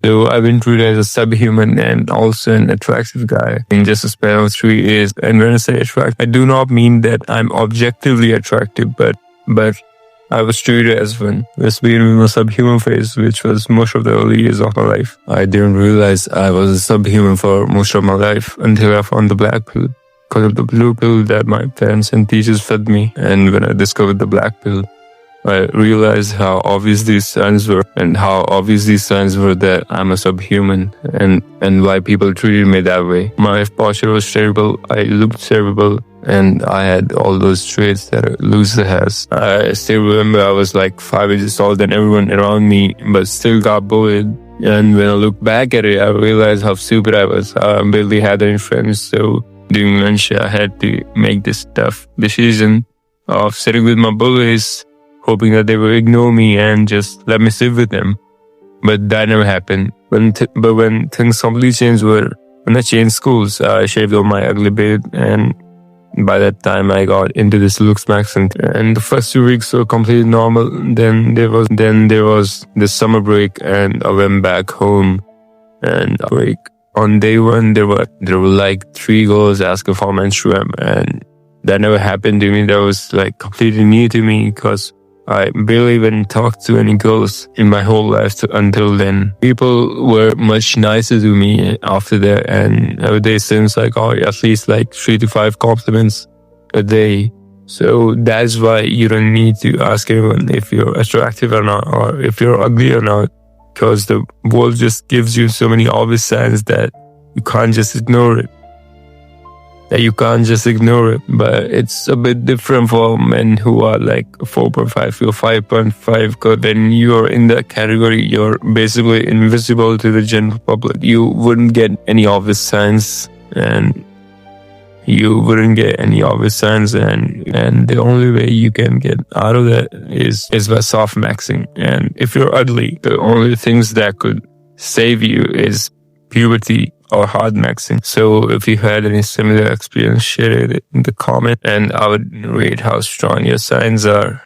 So I've been treated as a subhuman and also an attractive guy in just a span of 3 years. And when I say attractive, I do not mean that I'm objectively attractive, but I was treated as one. This being a subhuman phase, which was most of the early years of my life. I didn't realize I was a subhuman for most of my life until I found the black pill. Because of the blue pill that my parents and teachers fed me. And when I discovered the black pill, I realized how obvious these signs were that I'm a subhuman and why people treated me that way. My posture was terrible, I looked terrible, and I had all those traits that a loser has. I still remember I was like 5 inches taller than everyone around me, but still got bullied. And when I look back at it, I realized how stupid I was. I barely had any friends, so during lunch I had to make this tough decision of sitting with my bullies, hoping that they will ignore me and just let me sit with them. But that never happened. But when things completely changed were when I changed schools. I shaved off my ugly beard, and by that time I got into this looks maxing. And the first 2 weeks were completely normal. Then there was this summer break, and I went back home. And on day 1, there were like 3 girls asking for my Instagram, and that never happened to me. That was like completely new to me because I barely even talked to any girls in my whole life until then. People were much nicer to me after that, and nowadays seems like at least like 3 to 5 compliments a day. So that's why you don't need to ask anyone if you're attractive or not, or if you're ugly or not, because the world just gives you so many obvious signs that you can't just ignore it. But it's a bit different for men who are like 4.5 or 5.5, because when you're in that category, you're basically invisible to the general public. You wouldn't get any obvious signs, and the only way you can get out of that is by soft maxing. And if you're ugly, the only things that could save you is puberty or hard maxing. So if you had any similar experience, share it in the comment, and I would rate how strong your signs are.